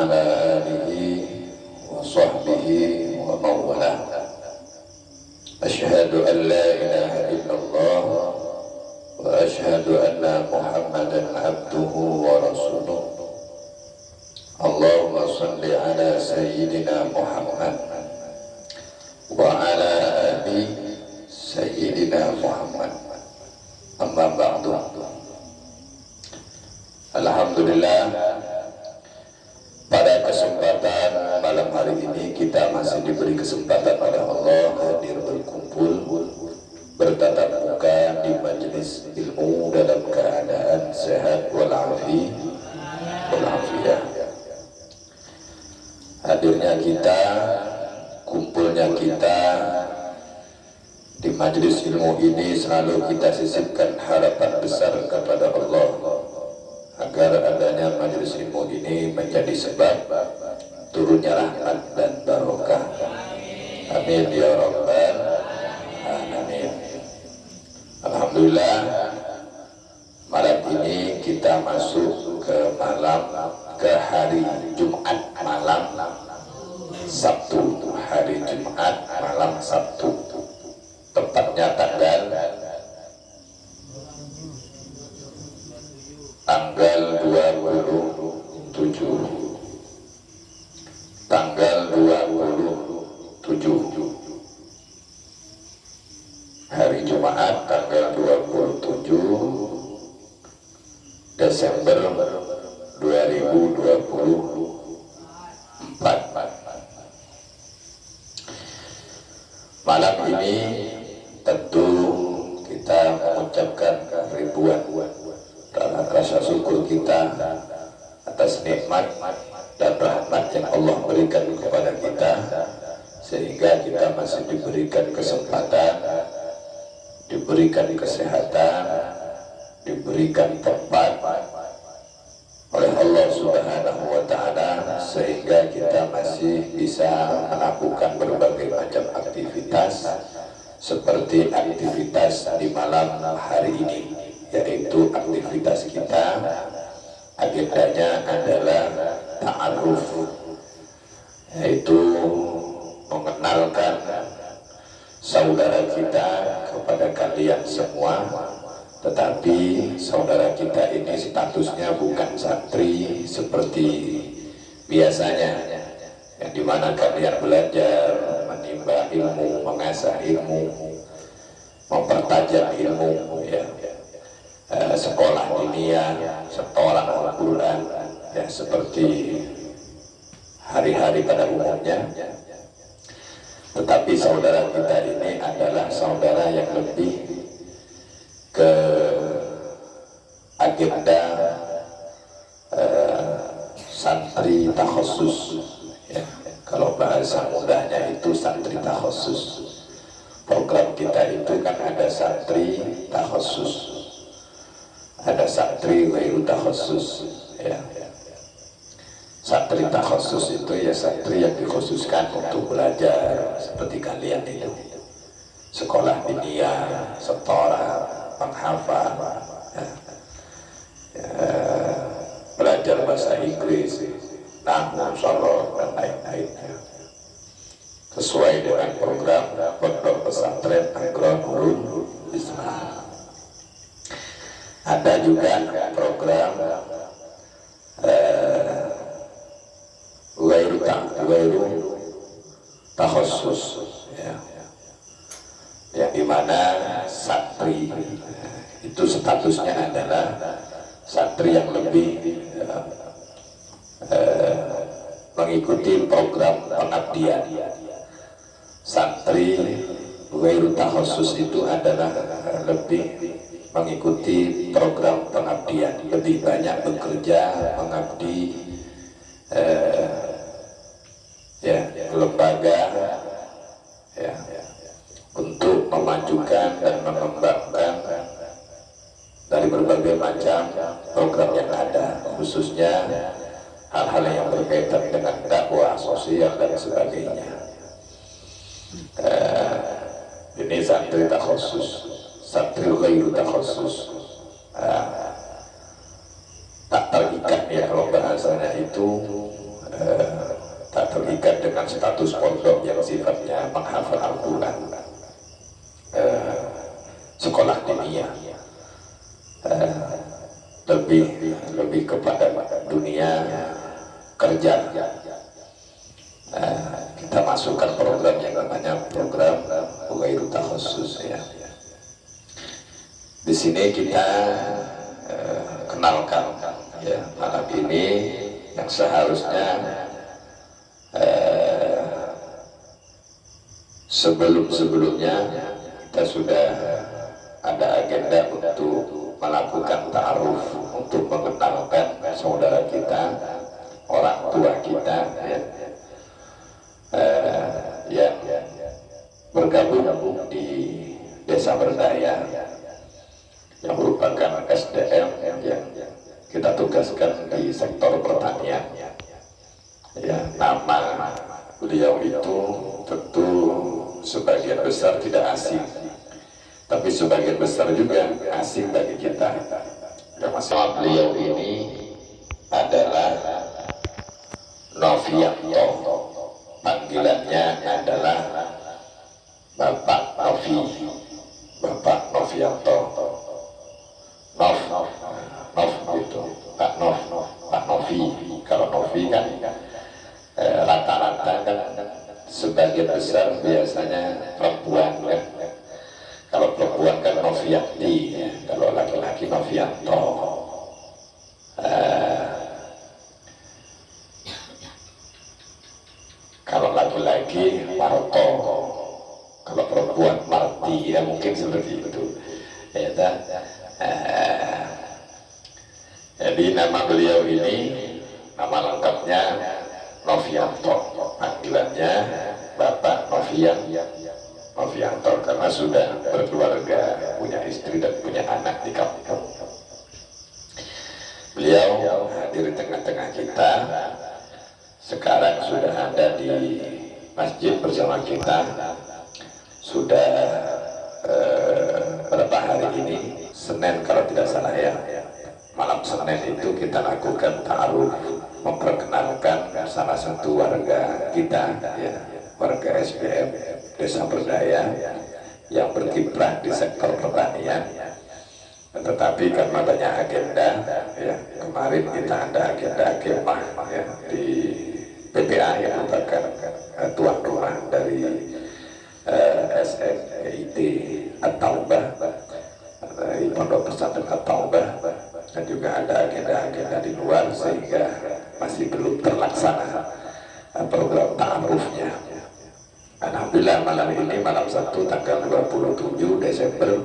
وعلى آله وصحبه ومن والاه. أشهد أن لا إله إلا الله وأشهد أن محمدا عبده ورسوله. اللهم صل على سيدنا محمد وعلى آل سيدنا محمد. أما بعد. Alhamdulillah, pada kesempatan malam hari ini kita masih diberi kesempatan oleh Allah hadir berkumpul bertatap muka di majelis ilmu dalam keadaan sehat walafiat. Hadirnya kita, kumpulnya kita di majelis ilmu ini selalu kita sisipkan harapan besar kepada Allah agar adanya majelis ilmu ini menjadi sebab turunnya rahmat dan barokah. Amin ya rabbal alamin. Alhamdulillah, malam ini kita masuk ke hari Jumat malam Sabtu, hari Jumat malam Sabtu, tepatnya tanggal 27 hari Jumat tanggal 27 Desember 2024. Malam ini tentu kita mengucapkan ribuan rasa syukur kita atas nikmat dan rahmat yang Allah berikan kepada kita, sehingga kita masih diberikan kesempatan, diberikan kesehatan, diberikan tempat oleh Allah Subhanahu wa Ta'ala, sehingga kita masih bisa melakukan berbagai macam aktivitas seperti aktivitas di malam hari ini, yaitu aktivitas kita agendanya adalah ta'aruf, yaitu mengenalkan saudara kita kepada kalian semua. Tetapi saudara kita ini statusnya bukan santri seperti biasanya, yang dimana kalian belajar, menimba ilmu, mengasah ilmu, mempertajam ilmu, ya, sekolah dunia, setoran Al-Quran, ya, seperti hari-hari pada umumnya. Tetapi saudara kita ini adalah saudara yang lebih ke agenda santri takhusus, ya. Kalau bahasa mudahnya itu santri takhusus. Program kita itu kan ada santri takhusus, ada santri ghairu takhusus, ya. Santri takhusus itu ya santri yang dikhususkan untuk belajar seperti kalian itu, sekolah dunia, setoran, penghafal, ya. Belajar bahasa Inggris, nahwu, sorof, dan lain-lain, ya. Sesuai dengan program Pondok Pesantren Nurul Islam. Ada juga program ghairu takhusus, ya, yang dimana santri itu statusnya adalah santri yang lebih mengikuti program pengabdian. Santri ghairu takhusus itu adalah lebih mengikuti program pengabdian, lebih banyak bekerja mengabdi lembaga, ya, untuk memajukan dan mengembangkan dari berbagai macam program yang ada, khususnya hal-hal yang berkaitan dengan dakwah sosial dan sebagainya. Ini santri takhusus, santri ghairu takhusus, tak terikat, ya, kalau bahasanya itu terikat dengan status pondok yang sifatnya menghafal Al-Quran, sekolah diniyah, lebih kepada dunia kerja. Kita masukkan program yang namanya program Ghairu Takhassus ya. Di sini kita kenalkan ya malam ini yang seharusnya sebelum-sebelumnya kita sudah ada agenda untuk melakukan ta'aruf, untuk mengenalkan saudara kita, orang tua kita yang bergabung di Desa Berdaya yang merupakan SDM yang kita tugaskan di sektor pertanian. Ya, nama beliau itu tentu sebagian besar tidak asing, tapi sebagian besar juga asing bagi kita. Yang masalah beliau ini adalah Novianto, panggilannya adalah Bapak Novi, Bapak Novianto. Nov gitu, Pak Novi. Kalau Novi kan rata-rata kan sebagian besar biasanya perempuan kan. Kalau perempuan kan Novianti ya. Kalau laki-laki Novianto. Kalau laki-laki Marto, kalau perempuan Marti ya, mungkin seperti itu ya. Jadi nama beliau ini, nama lengkapnya Novianto, panggilannya Bapak Novianto karena sudah berkeluarga, punya istri dan punya anak di kampung. Beliau hadir di tengah-tengah kita, sekarang sudah ada di masjid bersama kita, sudah berapa hari ini, Senin kalau tidak salah ya. Malam Senin itu kita lakukan ta'aruf, memperkenalkan salah satu warga kita ya, warga SBM Desa Berdaya yang berkiprah di sektor pertanian. Tetapi karena banyak agenda ya, kemarin kita ada agenda kemah ya, di PPA yang merupakan tuan rumah dari SNIT At-Taubah, dari Pondok Pesantren At-Taubah, dan juga ada agenda-agenda di luar sehingga masih belum terlaksana program ta'arufnya. Alhamdulillah malam ini, malam Sabtu tanggal 27 Desember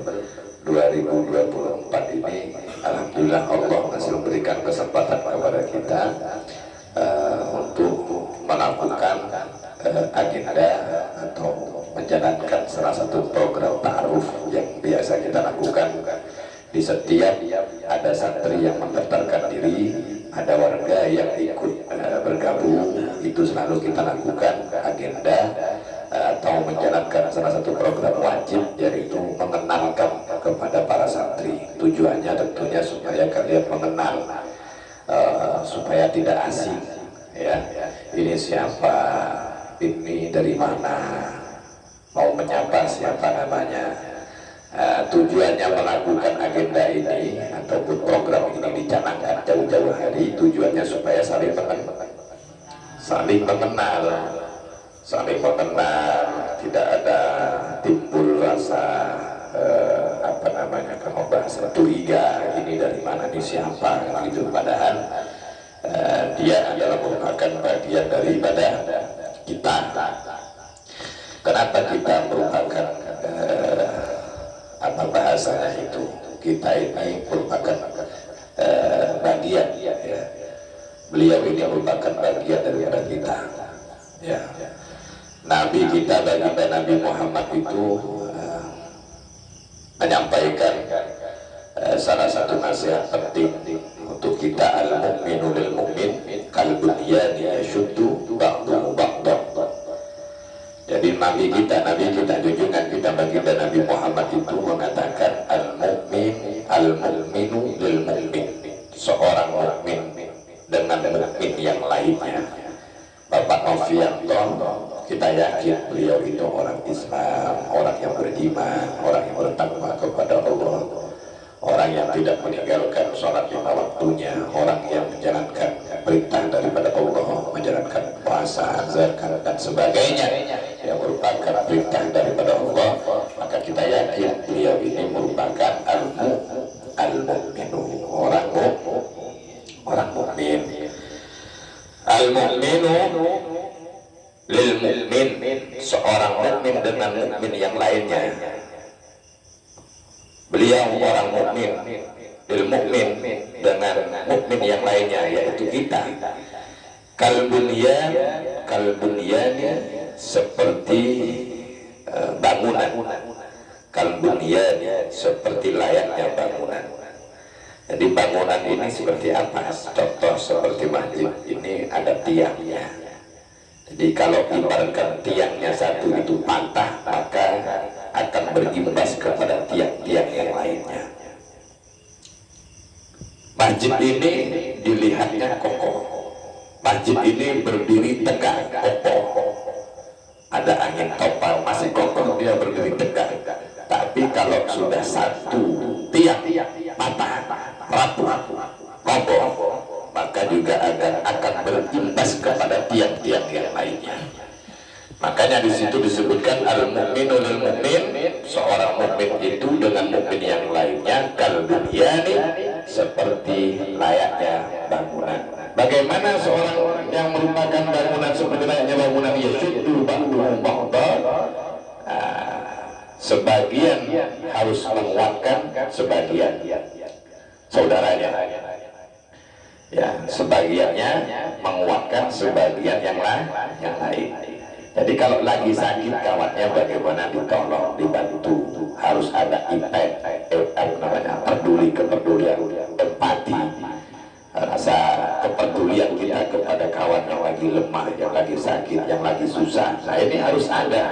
2024 ini, alhamdulillah Allah masih memberikan kesempatan kepada kita untuk melakukan agenda atau menjalankan salah satu program ta'aruf yang biasa kita lakukan. Di setiap ada santri yang mendaftarkan diri, ada warga yang ikut bergabung, itu selalu kita lakukan agenda atau menjalankan salah satu program wajib, yaitu mengenalkan kepada para santri. Tujuannya tentunya supaya kalian mengenal, supaya tidak asing ya, ini siapa, ini dari mana, mau menyapa siapa namanya. Tujuannya melakukan agenda ini ataupun program ini dicanangkan jauh-jauh hari, tujuannya supaya saling mengenal, tidak ada timbul rasa kalau bahasa curiga, ini dari mana, ini siapa gitu. Padahal dia adalah merupakan bagian daripada kita. Kenapa kita merupakan apa bahasanya itu, kita ini merupakan bagian ya. Beliau ini merupakan bagian daripada kita ya. Nabi kita, baginda Nabi Muhammad itu menyampaikan salah satu nasihat penting untuk kita, al-mu'minu lil mu'min kal-bunyani yashuddu ba'duhu ba'dan. Jadi Nabi kita junjungan kita baginda Nabi Muhammad itu mengatakan al-mu'minu lil mu'min, seorang mukmin dengan mukmin yang lainnya. Bapak Novianto, kita yakin beliau itu orang Islam, orang yang beriman, orang yang bertakwa kepada Allah, orang yang tidak meninggalkan sholat 5 waktunya, orang yang menjalankan perintah daripada Allah, menjalankan puasa, zakat dan sebagainya yang merupakan perintah daripada Allah. Maka kita yakin beliau ini merupakan al-mu'minu, orang mukmin. Al-mu'minu lil mu'min, seorang mukmin dengan mukmin yang lainnya. Beliau orang mukmin lil mu'min dengan mukmin yang lainnya, yaitu kita. Kalbunyan seperti bangunan. Kalbunyan seperti layaknya bangunan. Jadi bangunan ini seperti apa? Contoh seperti masjid ini ada tiangnya. Jadi kalau ibaratkan tiangnya satu itu patah, maka akan berimbas kepada tiang-tiang yang lainnya. Masjid ini dilihatnya kokoh. Masjid ini berdiri tegak, kokoh. Ada angin topang masih kokoh, dia berdiri tegak. Tapi kalau sudah satu tiang patah, rapuh, roboh, maka juga akan berimbas kepada tiang-tiang yang lainnya. Makanya di situ disebutkan al-mu'minu lil mu'min, seorang mukmin itu dengan mukmin yang lainnya kalbunyani, seperti layaknya bangunan. Bagaimana seorang yang merupakan bangunan seperti layaknya bangunan? Yashuddu ba'duhu ba'da, sebagian harus menguatkan sebagian saudaranya. Ya, sebagiannya menguatkan sebagian yang lain. Jadi kalau lagi sakit kawannya bagaimana ditolong, dibantu, harus ada kepedulian, empati, rasa kepedulian kita kepada kawan yang lagi lemah, yang lagi sakit, yang lagi susah. Nah ini harus ada.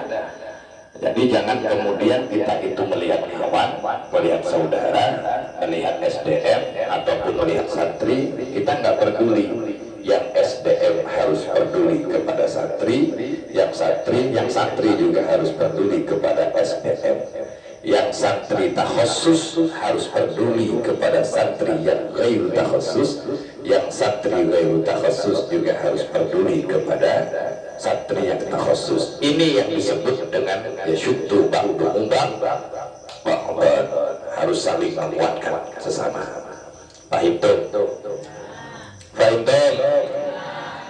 Jadi jangan kemudian kita itu melihat kawan, melihat saudara, melihat SDM ataupun melihat santri, kita nggak peduli. Yang SDM harus peduli kepada santri, yang santri juga harus peduli kepada SDM. Yang santri takhusus harus peduli kepada santri yang ghairu takhusus, yang santri ghairu takhusus juga harus peduli kepada santri yang takhusus. Ini yang disebut dengan yashuddu ba'duhu ba'dan, harus saling menguatkan sesama. Paham tuh? Paham tuh?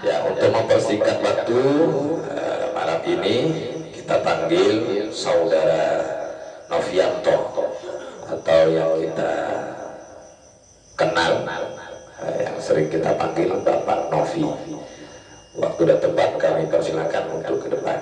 Ya, untuk mempersingkat waktu malam ini kita panggil saudara Novianto atau yang kita kenal, yang sering kita panggil Bapak Novi. Waktu dan tempat kami persilakan untuk ke depan.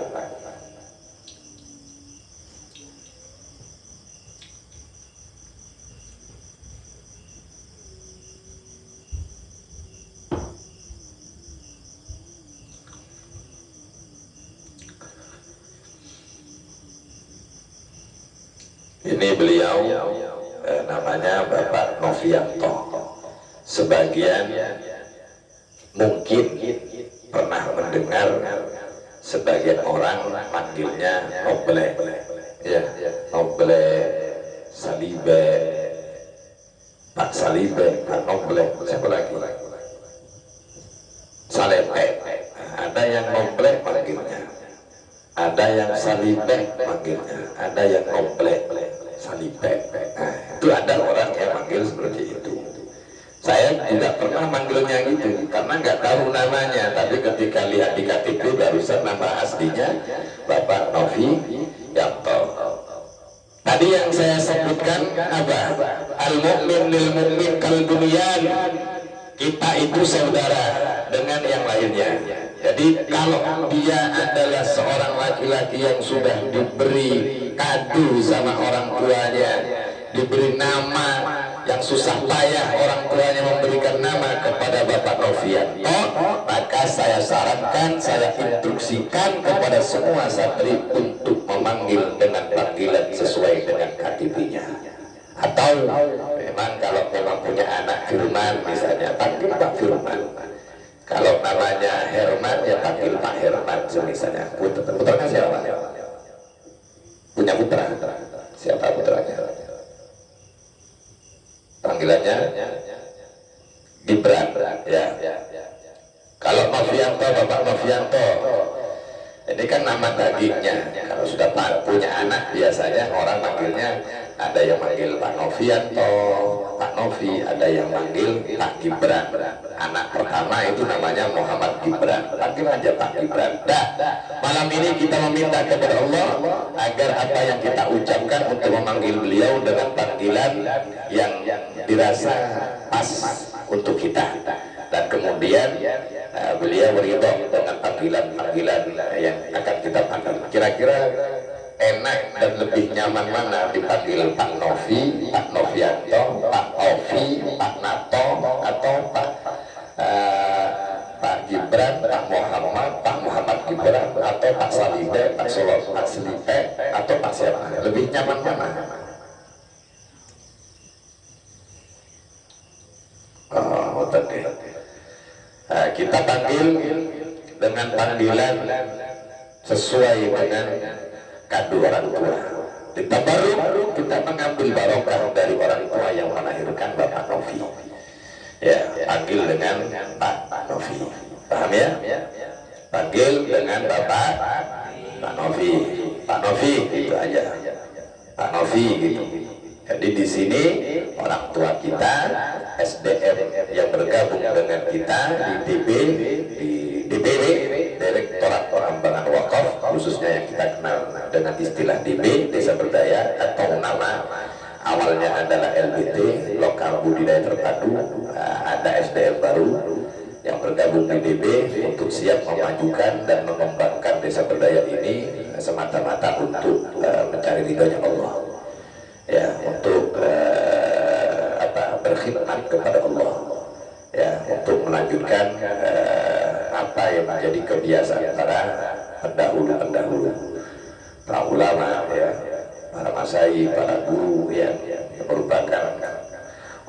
Ini beliau namanya Bapak Novianto. Sebagian mungkin pernah mendengar sebagian orang manggilnya Noble, ya, Noble, Salibe, Pak Salibe, Pak Noble, siapa lagi? Salepe. Ada yang Noble manggilnya, ada yang Salibe manggilnya, ada yang Noble, Salibe. Nah, itu ada orang yang manggil seperti itu. Saya tidak pernah manggilnya gitu karena nggak tahu namanya, tapi ketika lihat di KTP barusan nama aslinya Bapak Novianto. Tadi yang saya sebutkan apa? Al-mu'min lil mu'min kalbunyan. Kita itu saudara dengan yang lainnya. Jadi kalau dia adalah seorang laki-laki yang sudah diberi kado sama orang tuanya, diberi nama yang susah payah orang tuanya memberikan nama kepada Bapak Novianto, maka saya sarankan, saya instruksikan kepada semua santri untuk memanggil dengan panggilan sesuai dengan KTP-nya. Atau memang kalau memang punya anak Firman misalnya, panggil Pak Firman. Kalau namanya Herman ya panggil Pak Herman. Bapak Novianto. Ini kan nama dagingnya. Kalau sudah punya anak biasanya orang manggilnya, ada yang manggil Pak Novianto, Pak Novi, ada yang manggil Pak Gibran. Anak pertama itu namanya Muhammad Gibran. Panggil aja Pak Gibran. Dah, malam ini kita meminta kepada Allah agar apa yang kita ucapkan untuk memanggil beliau dengan panggilan yang dirasa pas untuk kita. Dan kemudian beliau beridho dengan panggilan-panggilan yang akan kita panggil. Kira-kira enak dan lebih nyaman mana dipanggil Pak Novi, Pak Novianto, Pak Ovi, Pak Nato, atau Pak Gibran, Pak Muhammad Gibran, atau Pak Salibe, Pak Salibe, atau Pak siapa? Lebih nyaman mana? Oh, tadi. Kita panggil dengan panggilan sesuai dengan kado orang tua. Kita baru kita mengambil barokah dari orang tua yang melahirkan Bapak Novi. Ya, panggil dengan Pak Novi. Paham ya? Panggil dengan Pak Novi. Pak Novi itu aja. Pak Novi gitu. Jadi di sini orang tua kita, SDM yang bergabung dengan kita di DPW, Direktorat Pengembangan Wakaf, khususnya yang kita kenal dengan istilah DB, Desa Berdaya, atau nama awalnya adalah LBT, Lokal Budidaya Terpadu. Ada SDM baru yang bergabung di DB untuk siap memajukan dan mengembangkan Desa Berdaya ini semata-mata untuk mencari ridhonya Allah. Ya, untuk berkhidmat kepada Allah, ya, untuk melanjutkan apa yang menjadi kebiasaan para pendahulu, para ulama, ya, para masai, para guru, ya, yang merupakan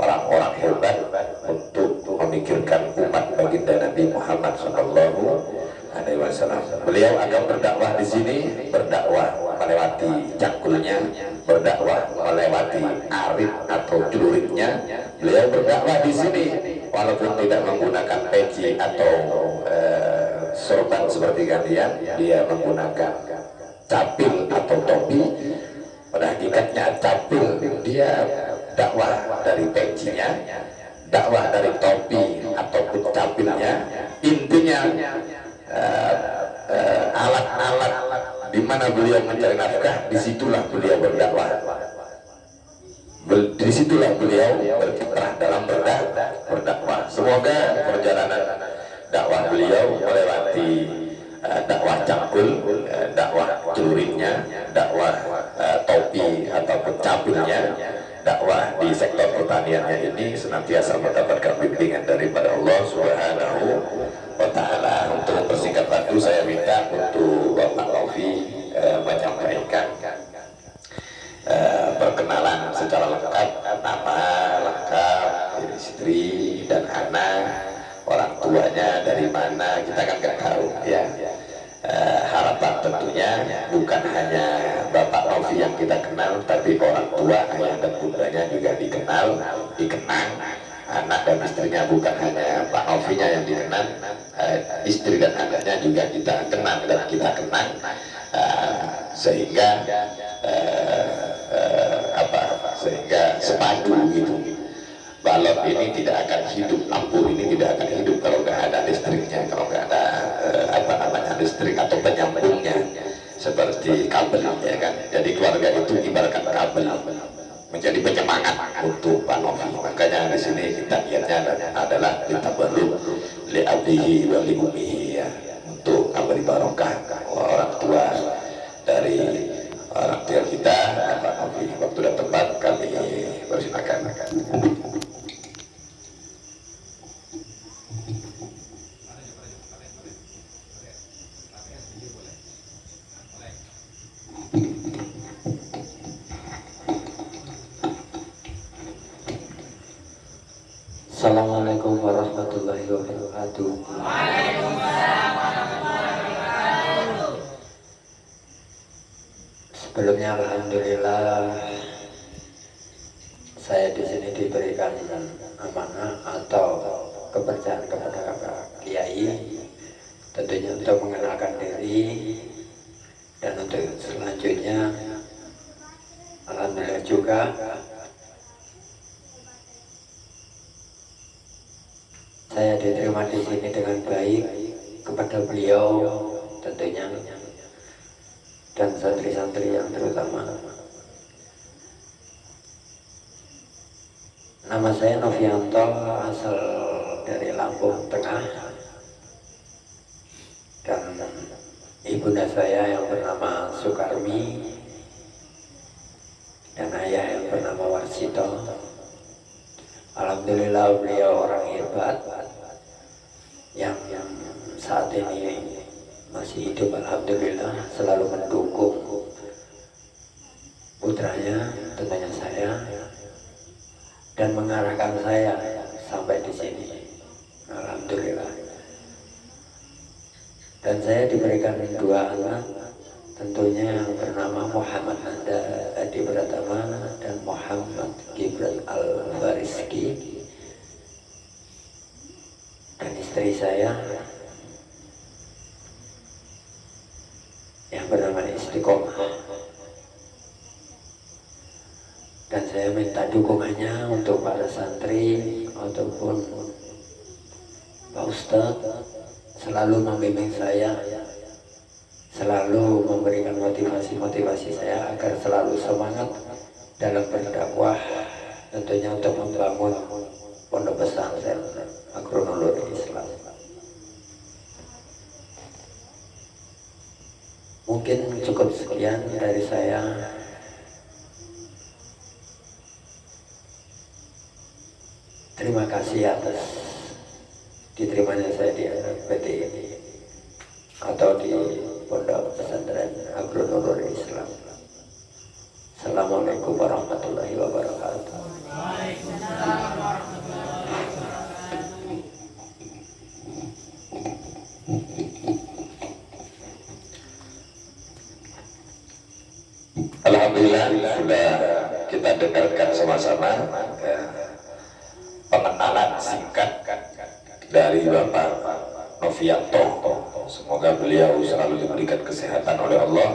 orang-orang hebat untuk memikirkan umat baginda Nabi Muhammad SAW. Beliau akan berdakwah di sini, berdakwah melewati cangkulnya, berdakwah melewati arit atau celuritnya. Beliau berdakwah di sini walaupun tidak menggunakan peci atau sorban seperti kalian, dia menggunakan capil atau topi. Pada hakikatnya capil dia dakwah dari pecinya, dakwah dari topi ataupun capilnya. Intinya alat-alat di mana beliau mencari nafkah, disitulah beliau berdakwah. Disitulah beliau berkiprah dalam berdakwah. Semoga perjalanan dakwah beliau melewati dakwah cangkul, dakwah celuritnya, dakwah topi ataupun capilnya, dakwah di sektor pertaniannya ini senantiasa mendapatkan bimbingan daripada Allah Subhanahu wa Ta'ala. Untuk mempersingkat waktu, saya minta untuk Bapak Novi menyampaikan perkenalan secara lengkap, nama lengkap, istri dan anak, orang tuanya dari mana, kita kan nggak tahu, ya. Harapan tentunya bukan hanya Bapak Novi yang kita kenal, tapi orang tua, ayah dan bundanya juga dikenang. Anak dan istrinya bukan hanya Pak Novinya yang dikenang, istri dan anaknya juga kita kenal dan kita kenang, sehingga sepadu gitu. Balon ini tidak akan hidup, lampu ini tidak akan hidup kalau nggak ada listriknya, kalau nggak ada listrik atau penyambungnya seperti kabel, ya kan. Jadi keluarga itu ibaratkan kabel, menjadi penyemangat untuk Pak Novi. Makanya di sini kita niatnya adalah ditabarruk li abdihi wa li ummihi, ya, untuk memberi barokah orang tua dari orang tua kita Pak Novi. Waktu dan tempat kami persilakan. Assalamualaikum warahmatullahi wabarakatuh. Waalaikumsalam warahmatullahi wabarakatuh. Sebelumnya alhamdulillah saya di sini diberikan amanah atau kepercayaan kepada Pak Kiai tentunya untuk mengenalkan diri, dan untuk selanjutnya alhamdulillah juga saya diterima di sini dengan baik kepada beliau tentunya, dan santri-santri yang terutama. Nama saya Novianto, asal dari Lampung Tengah, dan ibunda saya yang bernama Sukarmi dan ayah yang bernama Warsito. Alhamdulillah beliau orang hebat yang saat ini masih hidup, alhamdulillah, selalu mendukung putranya, tentunya saya, dan mengarahkan saya sampai di sini, alhamdulillah. Dan saya diberikan dua anak, tentunya yang bernama Muhammad Anda Adi Pratama dan Muhammad Gibran Al-Fariski, dan istri saya yang bernama Istiqomah. Dan saya minta dukungannya untuk para santri ataupun Pak Ustadz selalu membimbing saya, selalu memberikan motivasi saya agar selalu semangat dalam berdakwah, tentunya untuk membangun pondok pesantren Agrunulur Islam. Mungkin cukup sekian dari saya. Terima kasih atas diterimanya saya di PT ini atau di Pondok Pesantren Agrunulur Islam. Assalamualaikum warahmatullahi wabarakatuh. Alhamdulillah sudah kita dengarkan sama-sama pengenalan singkat dari Bapak Novianto. Semoga beliau selalu diberikan kesehatan oleh Allah,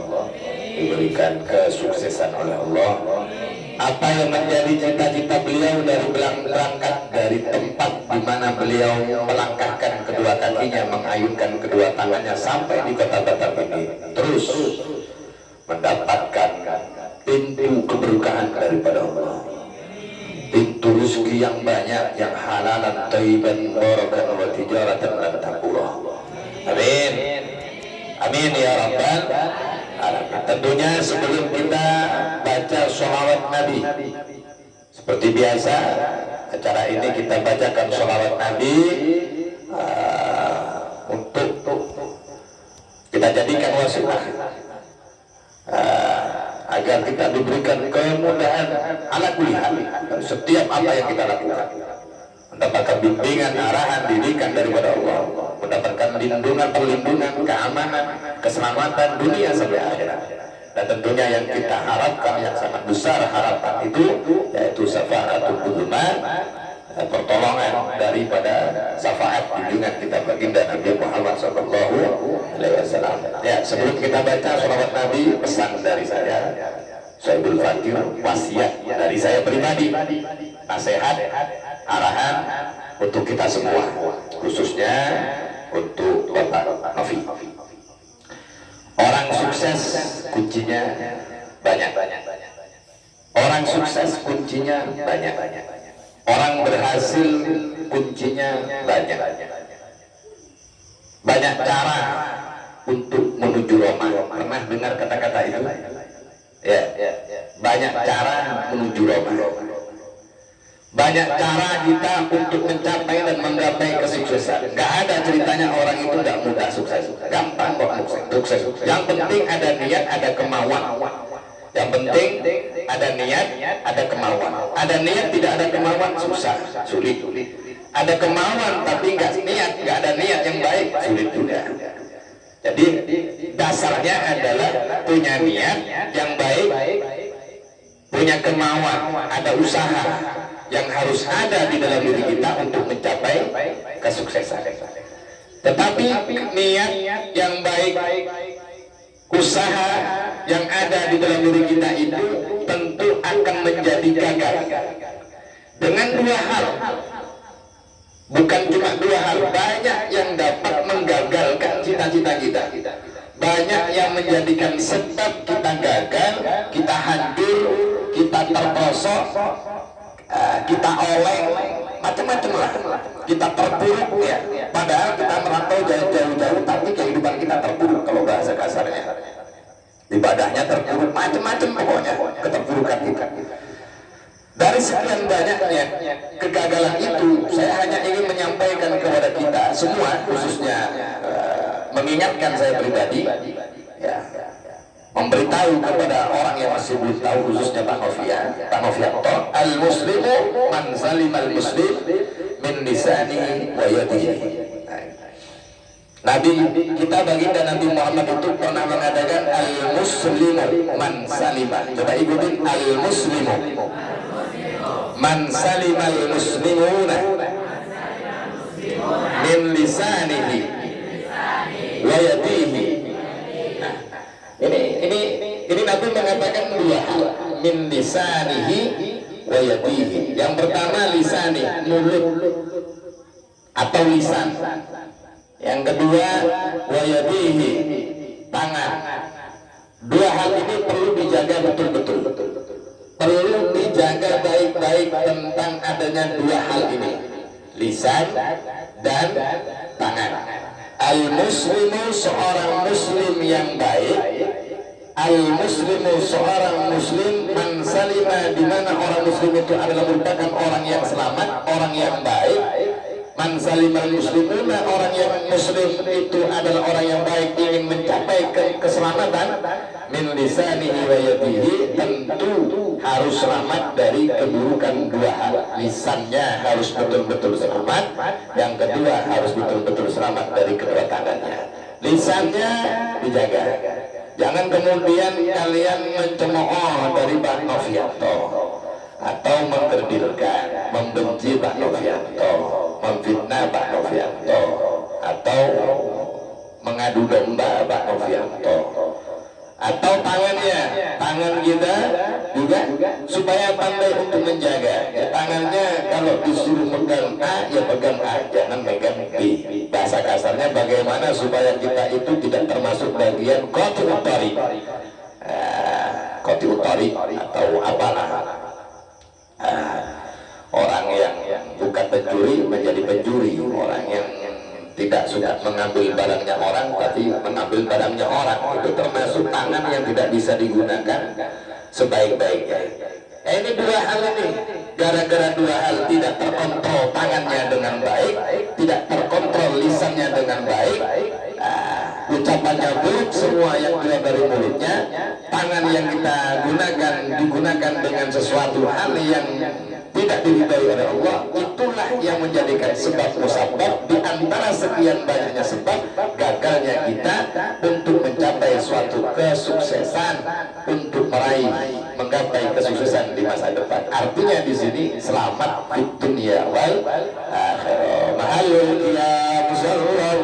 diberikan kesuksesan oleh Allah. Apa yang menjadi cita-cita beliau dari berangkat dari tempat di mana beliau melangkahkan kedua kakinya, mengayunkan kedua tangannya sampai di kota Batam ini, terus mendapatkan pintu keberkahan daripada Allah, pintu rezeki yang banyak, yang halalan, thayyiban, barakan, wa tijaratan lan taburah. Amin. Amin ya rabbal alamin. Tentunya sebelum kita baca sholawat Nabi, seperti biasa acara ini kita bacakan sholawat Nabi untuk kita jadikan wasilah agar kita diberikan kemudahan ala kulli hal setiap apa yang kita lakukan, mendapatkan bimbingan, arahan, didikan daripada Allah, mendapatkan lindungan, perlindungan, keamanan, keselamatan dunia sampai akhirat. Dan tentunya yang kita harapkan, yang sangat besar harapan itu, yaitu syafaatul uzma, pertolongan daripada syafaat junjungan kita baginda Nabi Muhammad SAW. Ya, sebelum kita baca sholawat Nabi, pesan dari saya, Sohibul Fakir, wasiat dari saya pribadi, nasihat, arahan untuk kita semua, khususnya untuk Bapak Novi. Orang sukses kuncinya banyak. Orang sukses kuncinya banyak. Orang berhasil kuncinya banyak. Banyak cara untuk menuju Roma. Pernah dengar kata-kata itu? Ya. Banyak cara menuju Roma. Banyak cara kita untuk mencapai dan menggapai kesuksesan. Gak ada ceritanya orang itu gak mudah sukses. Gampang kok sukses. Yang penting ada niat, ada kemauan. Yang penting ada niat, ada kemauan. Ada niat, tidak ada kemauan, susah, sulit. Ada kemauan tapi nggak niat, nggak ada niat yang baik, sulit juga. Jadi dasarnya adalah punya niat yang baik, punya kemauan, ada usaha yang harus ada di dalam diri kita untuk mencapai kesuksesan. Tetapi niat yang baik, usaha yang ada di dalam diri kita itu tentu akan menjadi gagal dengan dua hal. Bukan cuma dua hal, banyak yang dapat menggagalkan cita-cita kita. Banyak yang menjadikan sebab kita gagal, kita hancur, kita terperosok, kita oleng, macam-macam lah. Kita terpuruk ya. Padahal kita merantau jauh-jauh, tapi kehidupan kita terpuruk kalau bahasa kasarnya. Ibadahnya terpuruk, macam-macam pokoknya keterpurukan kita. Dari sekian banyaknya kegagalan itu, saya hanya ingin menyampaikan kepada kita semua, khususnya mengingatkan saya pribadi, ya, memberitahu kepada orang yang masih belum tahu, khususnya Pak Novianto, al-muslimu man salimal muslim min lisanihi wa yadihi. Nabi kita, baginda Nabi Muhammad itu pernah mengatakan al-muslimu man salimah. Coba ikutin, al-muslimu man salimal muslimuna min lisanihi wa yadihi. Ini Nabi mengatakan dua hal, min lisanihi wa yadihi. Yang pertama lisani, mulut atau lisan. Yang kedua wa yadihi, tangan. Dua hal ini perlu dijaga betul-betul. Perlu dijaga baik-baik tentang adanya dua hal ini, lisan dan tangan. Al-muslimu seorang muslim yang baik, al-muslimu seorang muslim man salima, di mana orang muslim itu adalah merupakan orang yang selamat, orang yang baik. Man salimal muslimuna, orang yang muslim itu adalah orang yang baik, ingin mencapai keselamatan. Min lisanihi wa yadihi, tentu harus selamat dari keburukan dua hal. Lisannya harus betul-betul selamat, yang kedua harus betul-betul selamat dari kedua tangannya. Lisannya dijaga, jangan kemudian kalian mencemooh dari Pak Novianto, atau mengkerdilkan, membenci Pak Novianto, memfitnah Pak Novianto, atau mengadu domba Pak Novianto. Atau tangan kita juga supaya pandai untuk menjaga ya, tangannya kalau disuruh pegang A ya pegang A, jangan pegang B. Bahasa kasarnya bagaimana supaya kita itu tidak termasuk bagian qati utari, qati utari atau apalah, orang yang bukan pencuri menjadi pencuri, orang yang tidak suka mengambil barangnya orang tapi mengambil barangnya orang, itu termasuk tangan yang tidak bisa digunakan sebaik-baiknya. Ini dua hal ini, gara-gara dua hal, tidak terkontrol tangannya dengan baik, tidak terkontrol lisannya dengan baik, ucapannya buruk semua yang keluar dari mulutnya. Tangan yang kita gunakan digunakan dengan sesuatu hal yang tidak diridhai oleh Allah, itulah yang menjadikan sebab musabab di antara sekian banyaknya sebab gagalnya kita untuk mencapai suatu kesuksesan, untuk menggapai kesuksesan di masa depan. Artinya di sini selamat di dunia wal akhirah. Mahal ya musallallahu